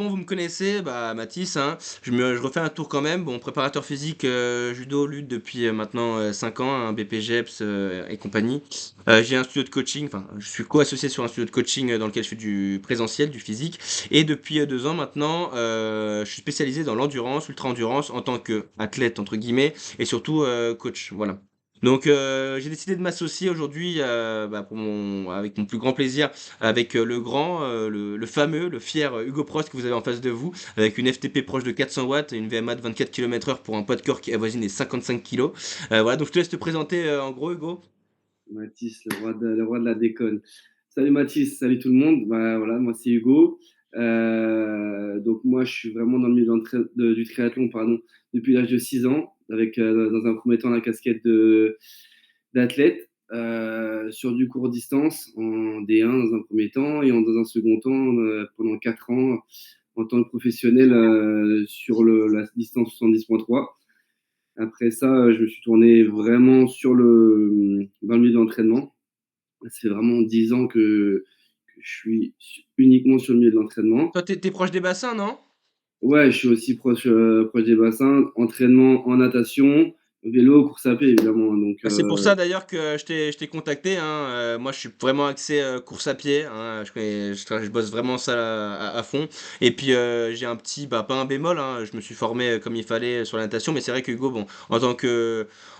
bon, vous me connaissez, bah, Mathis, hein. Je refais un tour quand même. Bon, préparateur physique, judo, lutte depuis maintenant 5 ans, un BPGEPS et compagnie. J'ai un studio de coaching, enfin, je suis co-associé sur un studio de coaching dans lequel je fais du présentiel, du physique. Et depuis 2 ans maintenant, je suis spécialisé dans l'endurance, ultra-endurance, en tant qu'athlète, entre guillemets, et surtout coach. Voilà. Donc j'ai décidé de m'associer aujourd'hui bah, avec mon plus grand plaisir avec le grand, le fameux, le fier Hugo Prost que vous avez en face de vous, avec une FTP proche de 400 watts et une VMA de 24 km/h pour un poids de corps qui avoisine les 55 kilos. Voilà, donc je te laisse te présenter en gros, Hugo. Mathis, le roi de la déconne. Salut Mathis, salut tout le monde. Bah, voilà, moi c'est Hugo. Donc moi je suis vraiment dans le milieu du triathlon depuis l'âge de 6 ans, avec dans un premier temps la casquette d'athlète sur du court distance en D1 dans un premier temps et dans un second temps pendant 4 ans en tant que professionnel sur la distance 70.3. Après ça, je me suis tourné vraiment dans le milieu de l'entraînement. Ça fait vraiment 10 ans que je suis uniquement sur le milieu de l'entraînement. Toi, t'es proche des bassins, non? Ouais, je suis aussi proche des bassins, entraînement en natation, vélo, course à pied évidemment. Donc, Bah, c'est pour ça d'ailleurs que je t'ai contacté, hein. Moi, je suis vraiment axé course à pied, hein. Je bosse vraiment ça à fond. Et puis j'ai un petit, bah pas un bémol, hein. Je me suis formé comme il fallait sur la natation, mais c'est vrai que Hugo, bon,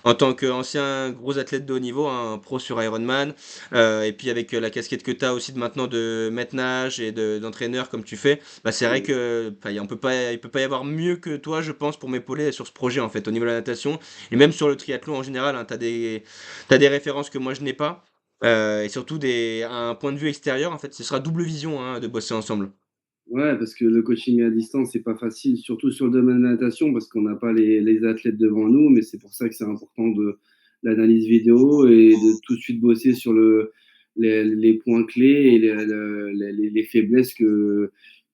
en tant qu'ancien gros athlète de haut niveau, hein, pro sur Ironman, et puis avec la casquette que tu as aussi de maintenant de maître nage et d'entraîneur comme tu fais, bah c'est vrai que bah, il peut pas y avoir mieux que toi, je pense, pour m'épauler sur ce projet en fait, au niveau de la natation. Et même sur le triathlon en général, hein, t'as des références que moi je n'ai pas. Et surtout un point de vue extérieur, en fait, ce sera double vision hein, de bosser ensemble. ouais, parce que le coaching à distance, c'est pas facile, surtout sur le domaine de la natation, parce qu'on n'a pas les athlètes devant nous, mais c'est pour ça que c'est important de l'analyse vidéo et de tout de suite bosser sur les points clés et les faiblesses que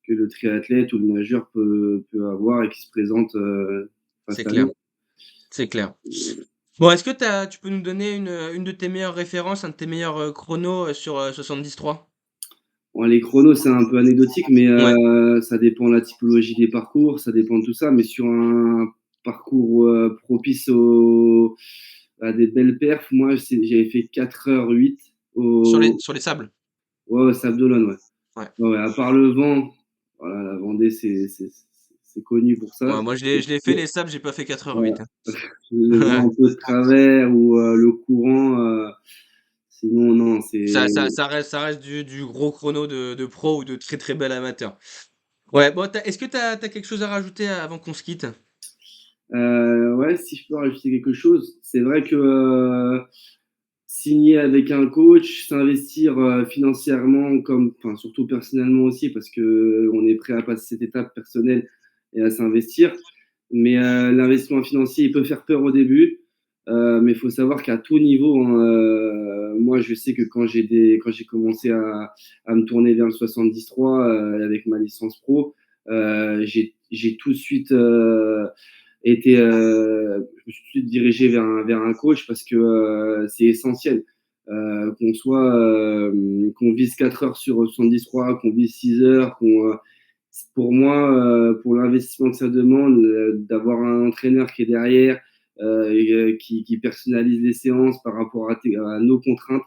le triathlète ou le nageur peut avoir et qui se présente face C'est à clair, nous. c'est clair. Bon, est-ce que tu peux nous donner une de tes meilleures références, un de tes meilleurs chronos sur 73? Bon, les chronos, c'est un peu anecdotique, mais Ouais. ça dépend de la typologie des parcours, ça dépend de tout ça. Mais sur un parcours propice à des belles perfs, moi, j'avais fait 4h08 Sur les sables. ouais, au Sable d'Olonne. Ouais. Ouais. Ouais, ouais, à part le vent, voilà, la Vendée, c'est connu pour ça. Ouais, moi, je l'ai fait les sables, j'ai pas fait 4h08. Voilà. Hein. Le vent un peu de travers ou le courant, sinon, non, c'est. Ça reste du gros chrono de pro ou de très très bel amateur. Ouais, bon, est-ce que t'as quelque chose à rajouter avant qu'on se quitte? Ouais, si je peux rajouter quelque chose, c'est vrai que signer avec un coach, s'investir financièrement, enfin, surtout personnellement aussi, parce que on est prêt à passer cette étape personnelle et à s'investir. Mais l'investissement financier, il peut faire peur au début, mais il faut savoir qu'à tout niveau, hein, moi, je sais que quand j'ai commencé à me tourner vers le 73 avec ma licence pro, j'ai tout de suite je me suis tout de suite dirigé vers un coach parce que c'est essentiel. Qu'on vise 4 heures sur 73, qu'on vise 6 heures, pour moi, pour l'investissement que ça demande, d'avoir un entraîneur qui est derrière, qui personnalise les séances par rapport à nos contraintes,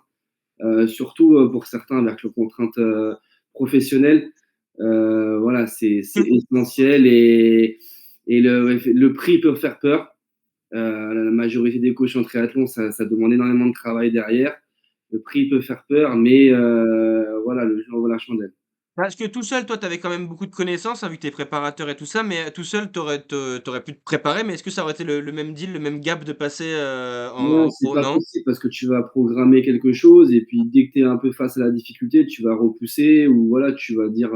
surtout pour certains avec leurs contraintes professionnelles. Voilà, c'est essentiel et le prix peut faire peur. La majorité des coachs en triathlon, ça demande énormément de travail derrière. Le prix peut faire peur, mais voilà, le jeu en vaut la chandelle. Parce que tout seul, toi, tu avais quand même beaucoup de connaissances, hein, vu que tu préparateur et tout ça, mais tout seul, t'aurais pu te préparer, mais est-ce que ça aurait été le même deal, le même gap de passer Non, en c'est pro? pas Non? possible parce que tu vas programmer quelque chose et puis dès que tu es un peu face à la difficulté, tu vas repousser ou voilà, tu vas dire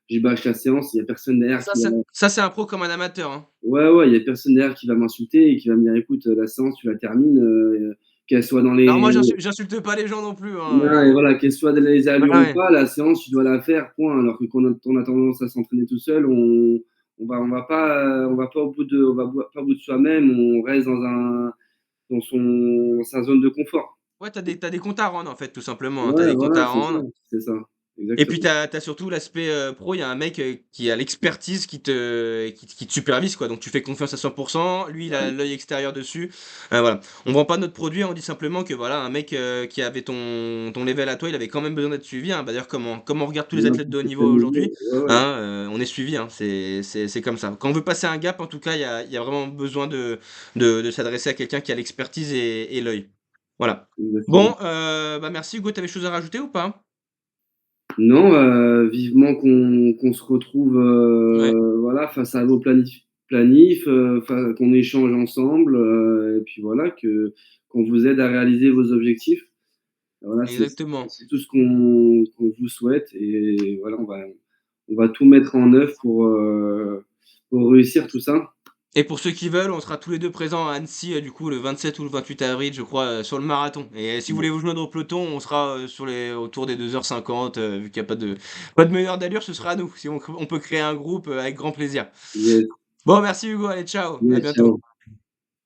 j'ai bâche la séance, il y a personne derrière Ça, qui va. ça, ça, c'est un pro comme un amateur, hein. Ouais, ouais, il y a personne derrière qui va m'insulter et qui va me dire écoute, la séance, tu la termines, qu'elle soit dans Alors moi, les. j'insulte pas les gens non plus, Non, et hein. voilà, qu'elle soit dans les Ouais, allures ou ouais. pas, la séance, tu dois la faire, point. Alors que quand on a tendance à s'entraîner tout seul, on va pas pas au bout de soi-même, on reste dans sa zone de confort. Ouais, t'as des comptes à rendre, en fait, tout simplement, hein. T'as Ouais, des comptes voilà, à c'est ça, rendre. c'est ça. Et puis exactement. t'as surtout l'aspect, pro, il y a un mec, qui a l'expertise qui te supervise quoi, donc tu fais confiance à 100. Lui il a Ouais, l'œil extérieur dessus, voilà. On vend pas notre produit, on dit simplement que voilà, un mec, qui avait ton level à toi, il avait quand même besoin d'être suivi, hein. Bah, d'ailleurs comme on regarde tous les athlètes de haut n'importe niveau quel aujourd'hui, niveau. Ouais, ouais, hein, on est suivi, hein, c'est comme ça. Quand on veut passer un gap en tout cas, il y a vraiment besoin de s'adresser à quelqu'un qui a l'expertise et l'œil. Voilà. exactement. Bon, bah, merci Hugo, tu avais des choses à rajouter ou pas? Non, vivement qu'on se retrouve, Ouais. voilà, face à vos planifs, enfin, qu'on échange ensemble, et puis voilà, qu'on vous aide à réaliser vos objectifs. Voilà, Exactement. c'est tout ce qu'on vous souhaite et voilà, on va tout mettre en œuvre pour réussir tout ça. Et pour ceux qui veulent, on sera tous les 2 présents à Annecy, du coup, le 27 ou le 28 avril, je crois, sur le marathon. Et si vous voulez vous joindre au peloton, on sera, autour des 2h50, vu qu'il y a pas de meneur d'allure, ce sera nous. Si on peut créer un groupe, avec grand plaisir. Yes, Bon, merci Hugo, allez ciao, à yes, ciao. bientôt.